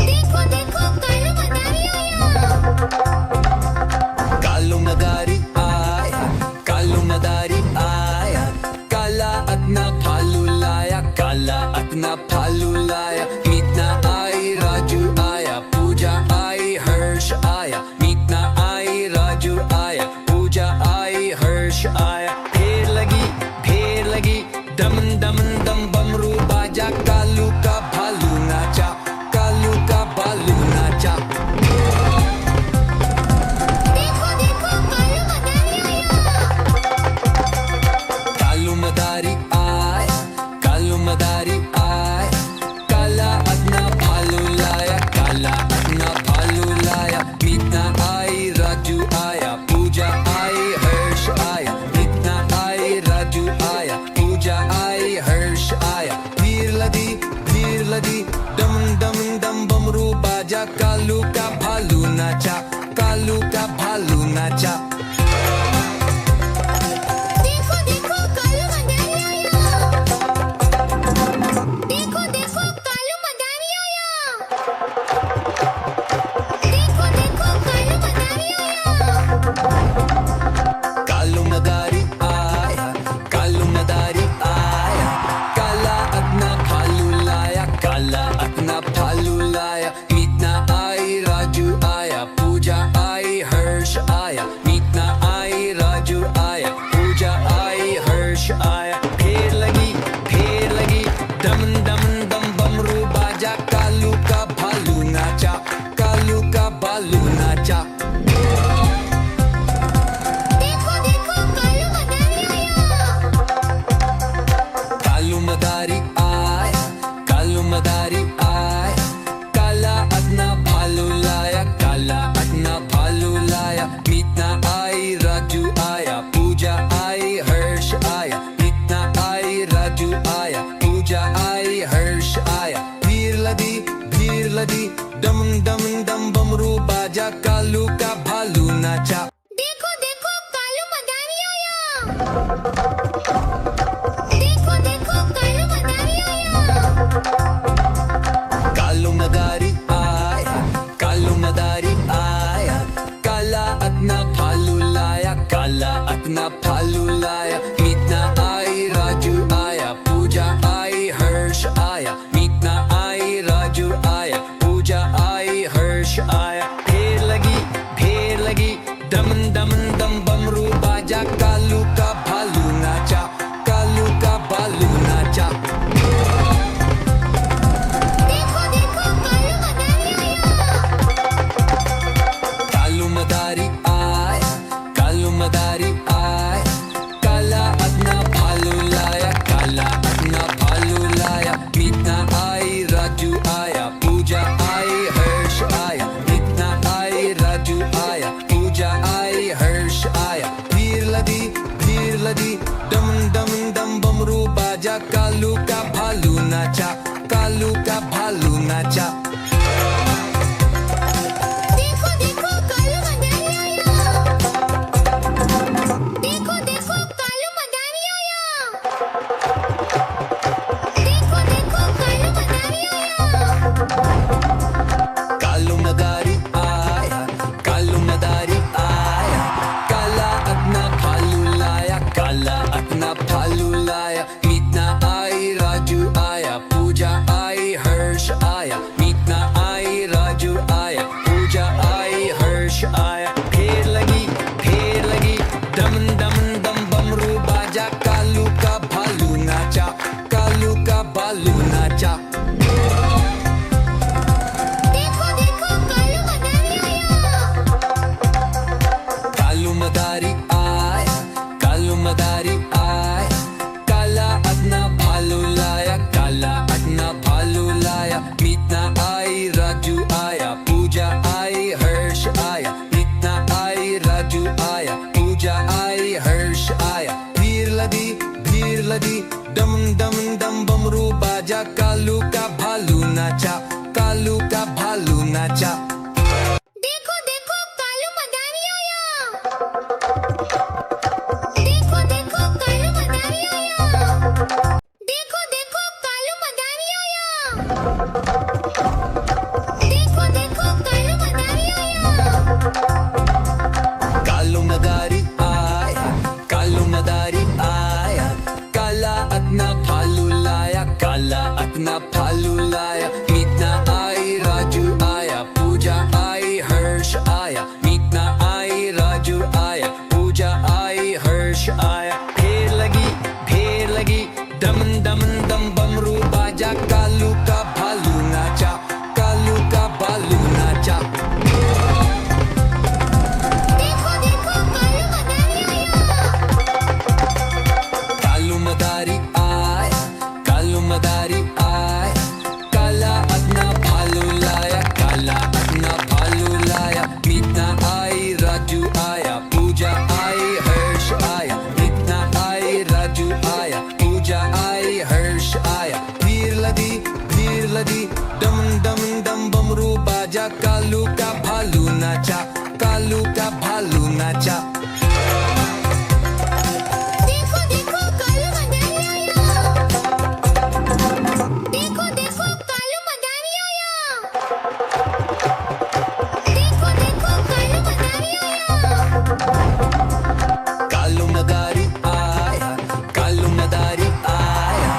देखो देखो कालू मदारी आया। कालू मदारी आया, कालू मदारी आया, काला अपना भालू लाया, काला अपना भालू लाया। मीतना आई, राजू आया, पूजा आई, हर्ष आया। मीतना आई, राजू आया, पूजा आई, हर्ष आया। ढेर लगी, दम दम दम बमरू बाजा, कालू का भालू नाचा, कालू का भालू नाचा। देखो देखो कालू मदारी आया। कालू मदारी आया, कालू मदारी आया, काला अपना भालू लाया, काला अपना भालू लाया। मीतना आई, राजू आया, पूजा आई, हर्ष आया। मीतना आई, राजू आया, पूजा आई, हर्ष आया। धीर लदी, दम दम दम बमरू बाजा, कालू का भालू नाचा, कालू का भालू नाचा। देखो देखो कालू मदारी आया। देखो देखो कालू मदारी आया। देखो देखो कालू मदारी आया। कालू मदारी आया, कालू मदारी आया, काला अपना भालू लाया, काला अपना भालू लाया। मीतना आई, राजू आया, पूजा आई, हर्ष आया। मीतना आई, राजू आया, पूजा आई, हर्ष आया। ढेर लगी, दम दम दम बमरू बाजा, कालू का भालू नाचा, कालू का भालू नाचा। देखो देखो कालू मदारी आया। कालू मदारी आया, कालू मदारी आया, काला अपना भालू लाया, काला अपना भालू लाया। मीतना आई, राजू आया, पूजा आई, हर्ष आया। मीतना आई, राजू आया, पूजा आई, हर्ष आया। धीर लदी, दम दम दम बमरू बाजा, कालू का भालू नाचा। देखो देखो कालू मदारी आया। देखो देखो कालू मदारी आया। कालू मदारी आया, कालू मदारी आया, काला अपना भालू लाया, काला अपना भालू लाया। मीतना आई, राजू आया, पूजा आई, हर्ष आया। मीतना आई, राजू आया, पूजा आई, हर्ष आया। ढेर लगी, दम दम दम बमरू बाजा, कालू का भालू नाचा, कालू का भालू नाचा। देखो देखो कालू मदारी आया। कालू मदारी आया, कालू मदारी आया, काला अपना भालू लाया, काला अपना भालू लाया। मीतना आई, राजू आया, पूजा आई, हर्ष आया। मीतना आई, राजू आया, पूजा आई, हर्ष आया। धीर लदी, दम दम दम बमरू बाजा, कालू का भालू नाचा, कालू का भालू नाचा। देखो देखो कालू मदारी आया। देखो देखो कालू मदारी आया। देखो देखो कालू मदारी आया। कालू मदारी आया, कालू मदारी आया, काला अपना भालू लाया, काला अपना भालू लाया। मीतना आई, राजू आया, पूजा आई, हर्ष आया। मीतना आई, राजू आया, पूजा आई, हर्ष आया। ढेर लगी, दम दम दम बमरू बाजा, कालू का भालू नाचा, कालू का भालू नाचा। देखो देखो कालू मदारी आया। कालू मदारी आया, कालू मदारी आया, काला अपना भालू लाया, काला अपना भालू लाया। मीतना आई, राजू आया, पूजा आई, हर्ष आया। मीतना आई, राजू आया, पूजा आई, हर्ष आया। धीर लदी, दम दम दम बमरू बाजा, कालू का भालू नाचा, कालू का भालू नाचा। देखो देखो कालू मदारी आया। देखो देखो कालू मदारी आया। देखो देखो कालू मदारी आया। at na भालू लाया काला at na भालू लाया मीतना आई राजू आया पूजा आई हर्ष आया मीतना आई राजू आया पूजा आई हर्ष आया ढेर लगी दमन दमन दम बमरू बाजा कालू का भालू नाचा कालू का भालू नाचा देखो देखो कालू मदारी आया कालू मदारी आय काला अपना भालू लाया काला अपना भालू लाया मीतना आई राजू आया पूजा आई हर्ष आया मीतना आई राजू आया पूजा आई हर्ष आया भीड़ लगी दम दम दम बमरू बाजा कालू का भालू नाचा कालू का भालू नाचा देखो देखो कालू मदारी आया देखो देखो कालू मदारी आया देखो देखो कालू मदारी आया कालू मदारी आया कालू मदारी आया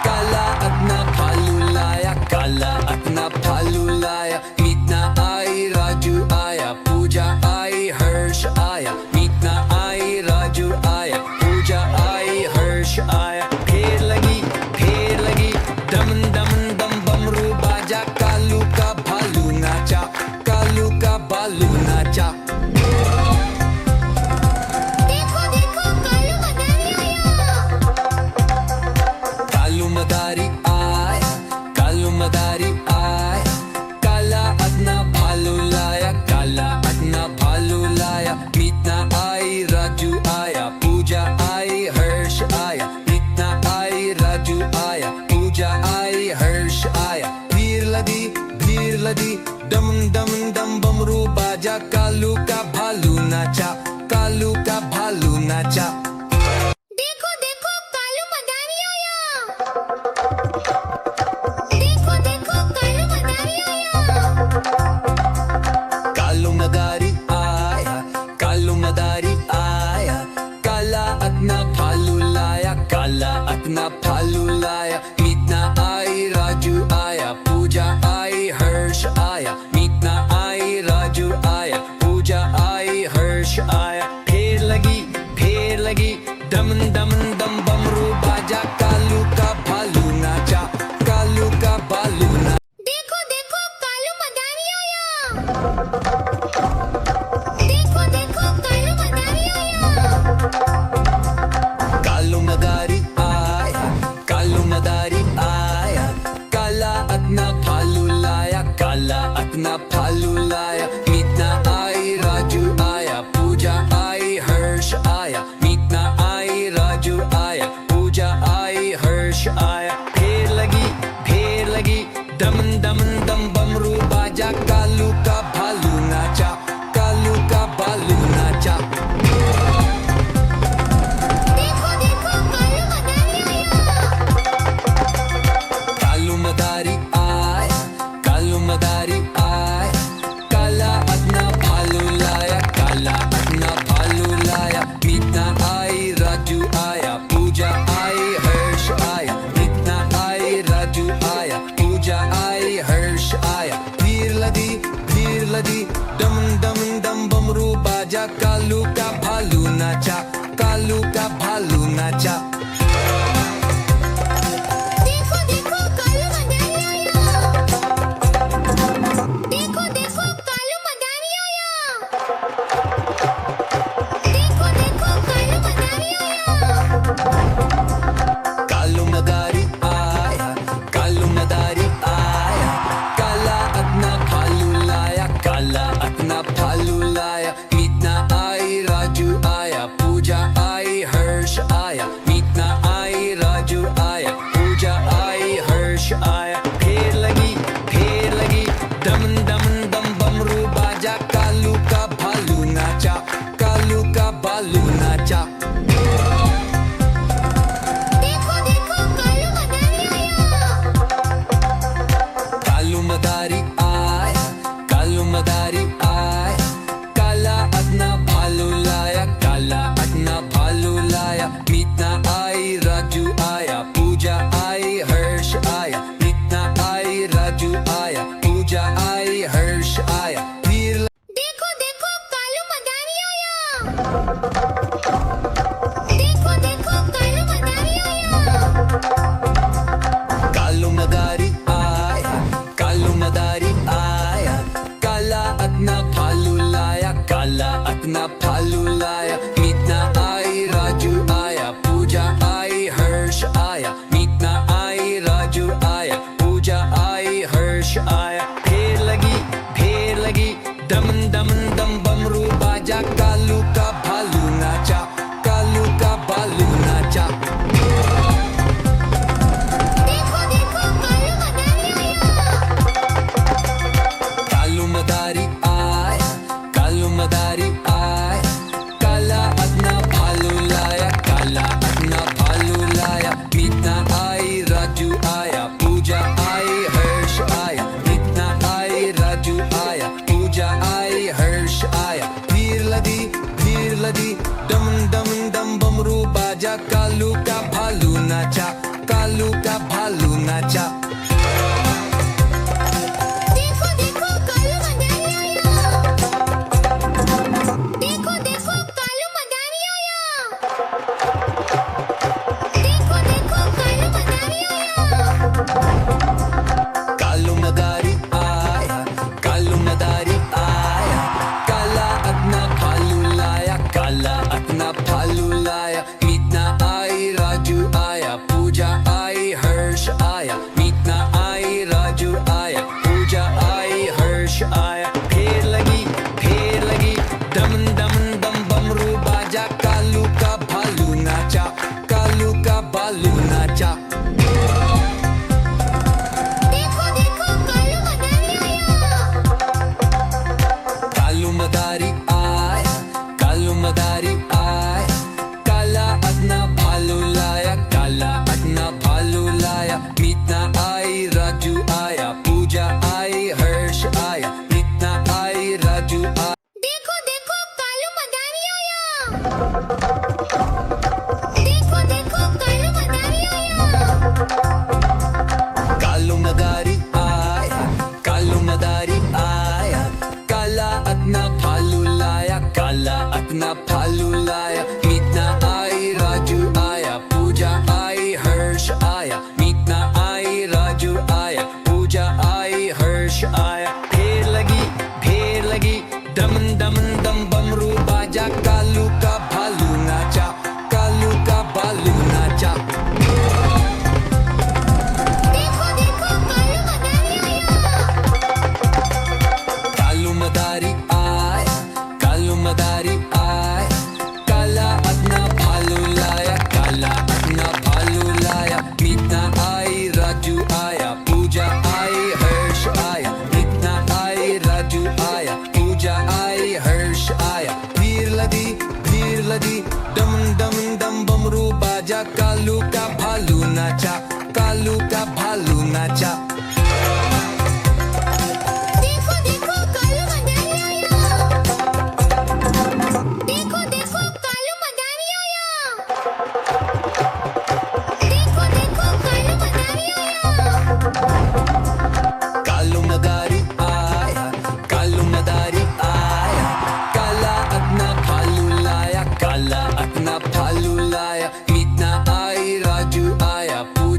काला अपना भालू लाया काला अपना भालू लाया मीतना आई राजू आया पूजा आई हर्ष आया मीतना आई राजू आया पूजा आई हर्ष आया ढेर लगी दमन दमन दम बमरू बाजा कालू का भालू नाचा कालू का भालू नाचा देखो देखो कालू मदारी आया कालू मदारी आया कालू मदारी आया काला अपना भालू लाया काला अपना भालू लाया मीतना आई राजू आया पूजा आई हर्ष आया मीतना आई राजू आया पूजा आई हर्ष आया भीड़ लगी दम दम दम बमरू बाजा कालू का भालू नाचा कालू का भालू नाचा देखो देखो कालू मदारी आया देखो देखो कालू मदारी आया कालू मदारी आया कालू मदारी आया काला अपना भालू लाया काला अपना भालू लाया मीतना आई राजू आया पूजा आई हर्ष आया मीतना आई राजू आया पूजा आई हर्ष आया ढेर लगी दमन दमन दम बमरू बाजा कालू का भालू नाचा कालू का भालू नाचा देखो देखो कालू मदारी आया देखो देखो कालू मदारी आया कालू मदारी आया कालू मदारी आया काला अपना भालू लाया काला अपना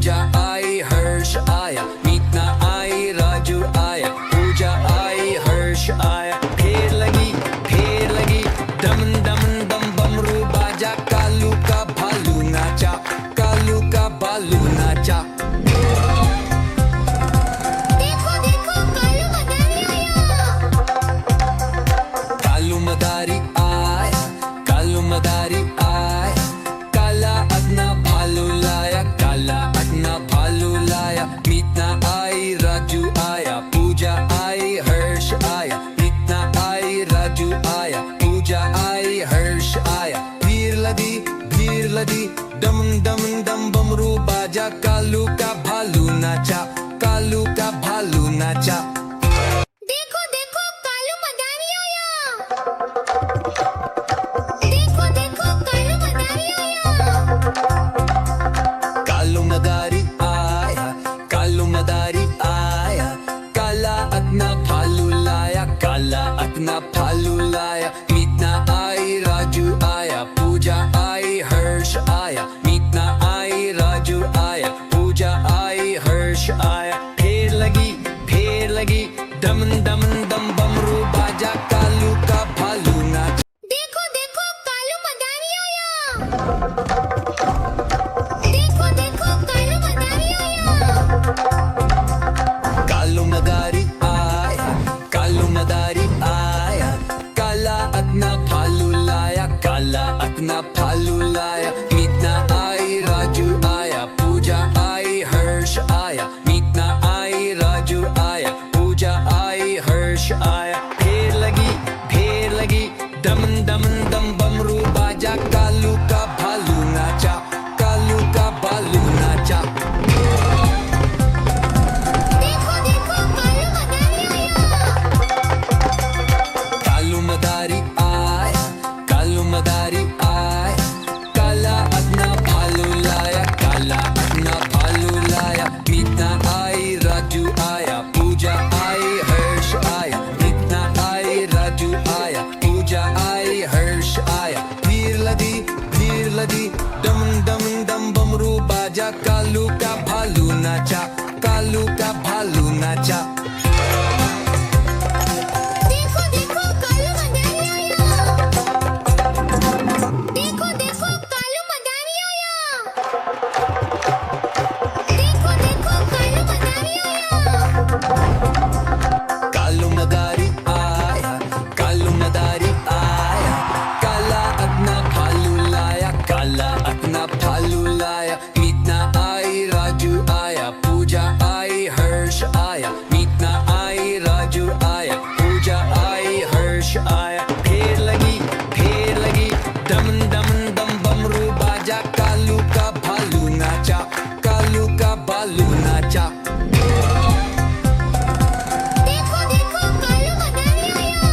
पूजा आई हर्ष आया, मीतना आई राजू आया, पूजा आई हर्ष आया। फेर लगी दम दम दम बमरू बाजा, कालू का भालू नाचा, कालू का भालू नाचा। देखो देखो कालू मदारी आया। कालू मदारी आया, कालू मदारी आया, काला अपना भालू लाया, काला अपना भालू लाया। मीतना आई राजू आया, पूजा आई हर्ष आया, मीतना आई राजू आया, पूजा आई हर्ष आया। भीड़ लदी दम दम दम बमरू बाजा, कालू का भालू नाचा, कालू का भालू नाचा। देखो देखो कालू मदारी आया। देखो देखो कालू मदारी आया। कालू मदारी आया, कालू मदारी आया, काला अपना भालू लाया, काला अपना भालू लाया। मीतना आई राजू आया, पूजा आई हर्ष आया, मीतना आई राजू आया, पूजा आई हर्ष आया। फेर लगी दम दम दम बमरू बाजा, कालू का भालू नाचा। देखो देखो कालू मदारी आया। देखो देखो कालू मदारी आया। कालू मदारी आया, कालू मदारी आया, काला अपना भालू लाया, काला अपना भालू लाया। मीतना आई राजू आया, पूजा आई हर्ष आया, मीतना आई राजू आया, पूजा आई हर्ष आया। फेर लगी दम दम दम बमरू बाजा, कालू का भालू नाचा, कालू का भालू नाचा। देखो देखो कालू मदारी आया। कालू मदारी आया, कालू मदारी आया, काला अपना भालू लाया, काला अपना भालू लाया। मीतना आई राजू आया, पूजा आई हर्ष आया, मीतना आई राजू आया, पूजा आई हर्ष आया। भीड़ लदी दम दम दम बमरू बाजा, कालू का भालू नाचा, कालू का भालू नाचा। देखो देखो कालू मदारी आया। देखो देखो कालू मदारी आया। देखो देखो कालू मदारी आया। कालू मदारी आया, कालू मदारी आया, काला अपना भालू लाया, काला अपना भालू लाया। मीतना आई राजू आया, पूजा आई हर्ष आया, मीतना आई राजू आया, पूजा आई हर्ष आया। फेर लगी दम दम दम बमरू बाजा, कालू का भालू नाचा, कालू का भालू नाचा। देखो देखो कालू मदारी आया।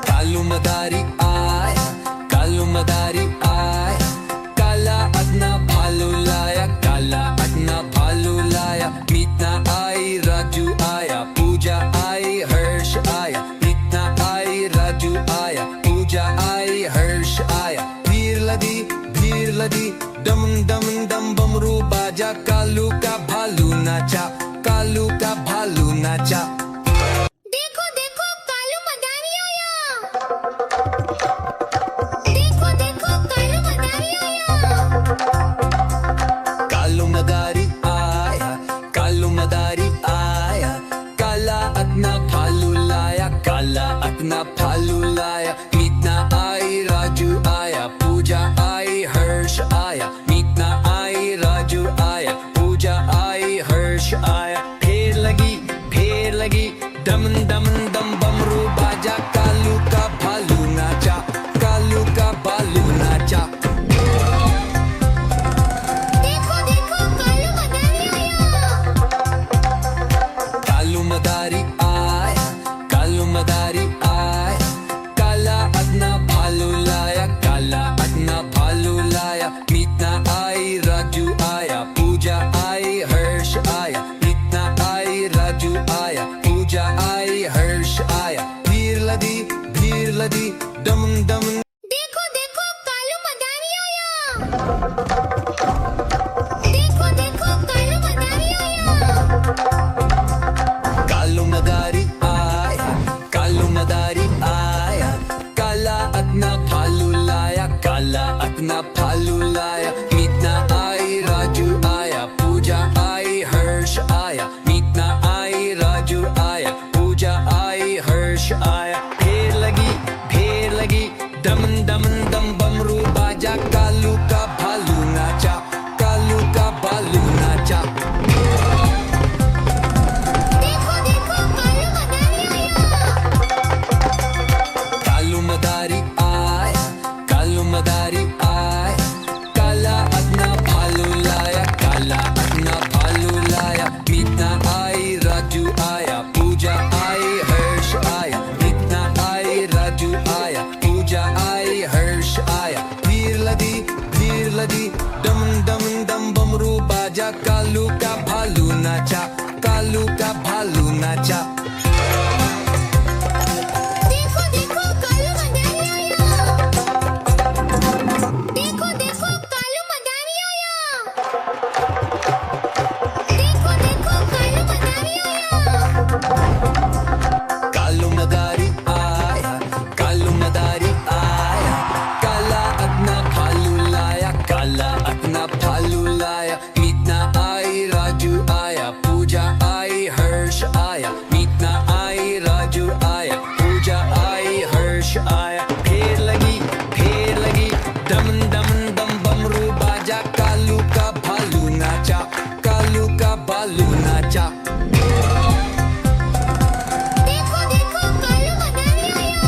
कालू मदारी आया, कालू मदारी आया, काला अपना भालू लाया, काला अपना भालू लाया। मीतना आई राजू आया, पूजा आई हर्ष आया, मीतना आई राजू आया, पूजा आई हर्ष आया। भीड़ लदी दम दम दम बमरू बाजा, कालू का भालू नाचा, कालू का भालू नाचा। देखो देखो कालू मदारी आया। देखो देखो कालू मदारी आया। कालू मदारी आया, कालू मदारी आया, काला अपना भालू लाया, काला अपना भालू लाया। मीतना आई राजू आया, पूजा आई हर्ष आया, मीतना आई राजू आया, पूजा आई हर्ष आया। फेर लगी नाचा देखो देखो कालू मदारी आया कालू मदारी आय काला अपना भालू लाया काला अपना भालू लाया मीतना आई राजू आया पूजा आई हर्ष आया मीतना आई राजू आया पूजा आई हर्ष आया भीड़ लगी डम डम डम बमरू बाजा कालू का भालू नाचा कालू का भालू नाचा देखो देखो कालू मदारी आया देखो देखो कालू मदारी आया देखो देखो कालू मदारी आया कालू मदारी आया कालू मदारी आया काला अपना भालू लाया काला अपना भालू लाया मीतना आई राजू आया पूजा आई हर्ष आया मीतना आई राजू आया पूजा आई हर्ष आया फेर लगी डम डम डम बमरू बाजा कालू का भालू नाचा कालू का भालू नाचा देखो देखो कालू मदारी आया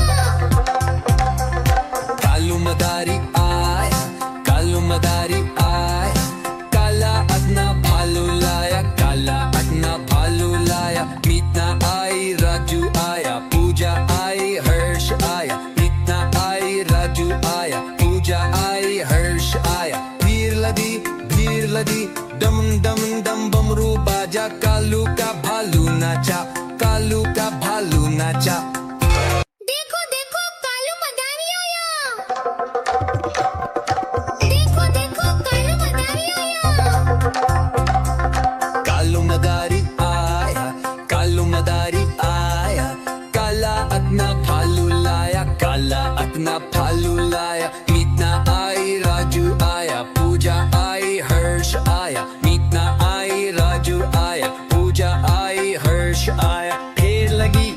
कालू मदारी आया कालू मदारी आया काला अपना भालू लाया काला अपना भालू लाया मीतना आई राजू आया पूजा आई हर्ष आया मीतना आई राजू आया पूजा आई हर्ष आया भीड़ लगी डम डम डम बमरू बाजा कालू का भालू नाचा कालू का भालू नाचा देखो देखो कालू मदारी आया देखो देखो कालू मदारी आया कालू मदारी आया कालू मदारी आया काला अपना भालू लाया काला अपना भालू लाया मीतना आई राजू आया पूजा आई हर्ष आया मीतना आई राजू आया पूजा आई हर्ष आया फेर लगी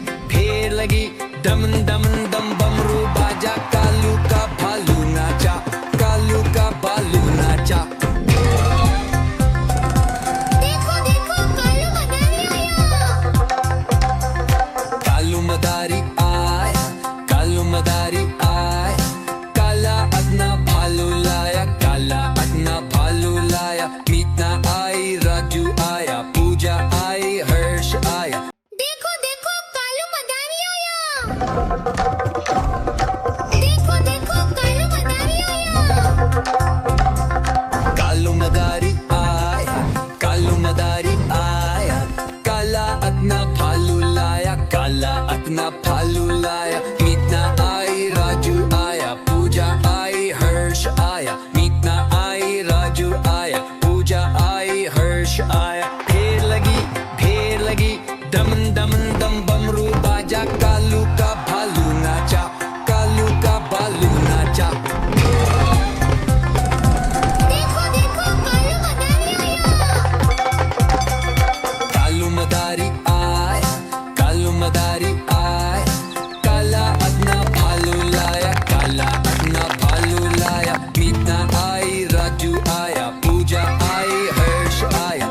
डम डम डम बमरू बाजा कालू का भालू नाचा कालू का भालू नाचा देखो देखो कालू मदारी आया कालू मदारी आया कालू मदारी आया काला अपना भालू लाया काला अपना भालू लाया मीतना आई राजू आया पूजा आई हर्ष आया देखो देखो कालू मदारी आया देखो देखो कालू मदारी आया कालू मदारी आया कालू मदारी आया काला अपना भालू लाया काला अपना भालू लाया मीतना आई राजू आया पूजा आई हर्ष आया मीतना आई राजू आया पूजा आई हर्ष आया फेर लगी डम डम डम बमरू बाजा कालू का भालू नाचा कालू का भालू नाचा देखो देखो कालू मदारी आया कालू मदारी आया कालू मदारी आया काला अपना भालू लाया काला अपना भालू लाया मीतना आई राजू आया पूजा आई हर्ष आया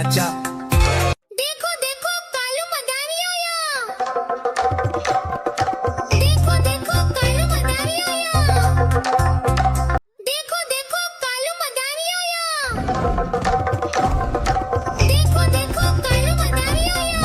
नाचा। देखो देखो कालू मदारी आया। देखो देखो कालू मदारी आया। देखो देखो कालू मदारी आया। देखो देखो कालू मदारी आया।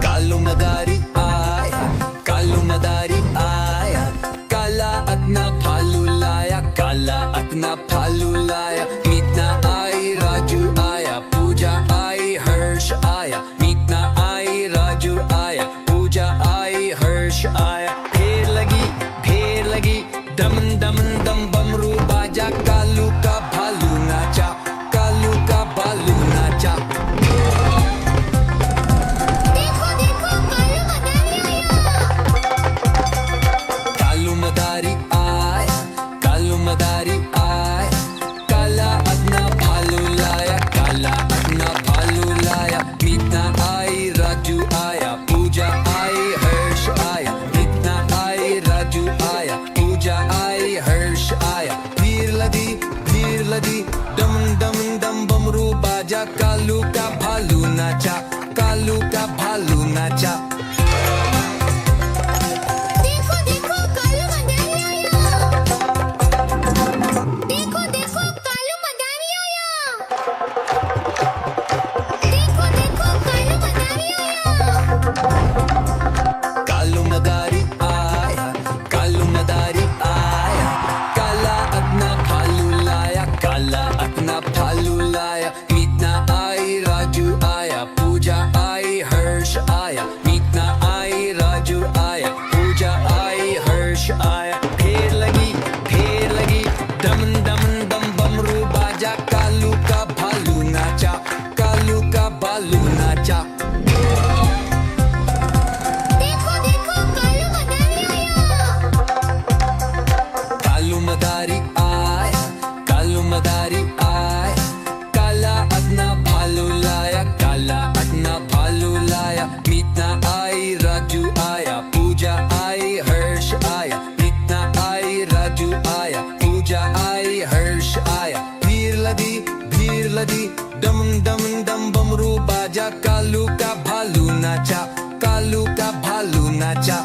कालू मदारी आया, कालू मदारी आया, काला अपना भालू लाया, काला अपना भालू लाया। मीतना आई राजू आया, पूजा आई हर्ष आया। मीतना आई राजू आया, पूजा आई हर्ष आया। ढेर लगी दम दम दम बमरू बाजा, कालू का भालू नाचा, कालू का भालू नाचा। देखो देखो कालू मदारी आया। कालू मदारी आया, कालू मदारी आया, काला अपना भालू लाया, काला अपना भालू लाया। मीतना आई राजू आया, पूजा आई हर्ष आया। मीतना आई राजू आया, पूजा आई हर्ष आया। भीड़ लगी दम दम दम बमरू बाजा, कालू का भालू नाचा, कालू का भालू नाचा। देखो देखो कालू मदारी आया। देखो देखो कालू मदारी आया। देखो देखो कालू मदारी आया। कालू मदारी आया, कालू मदारी आया, काला अपना भालू लाया, काला अपना भालू लाया। मीतना आई राजू आया, पूजा आई हर्ष आया। मीतना आई राजू आया, पूजा आई हर्ष आया। ढेर लगी दम दम दम बमरू बाजा, कालू का भालू नाचा, कालू का भालू नाचा। देखो देखो कालू मदारी आया। कालू मदारी आया, कालू मदारी आया, काला अपना भालू लाया, काला अपना भालू लाया। मीतना आई राजू आया, पूजा आई हर्ष आया। मीतना आई राजू आया, पूजा आई हर्ष आया। भीड़ लगी दम दम दम बमरू बाजा, कालू का भालू नाचा, कालू का भालू नाचा।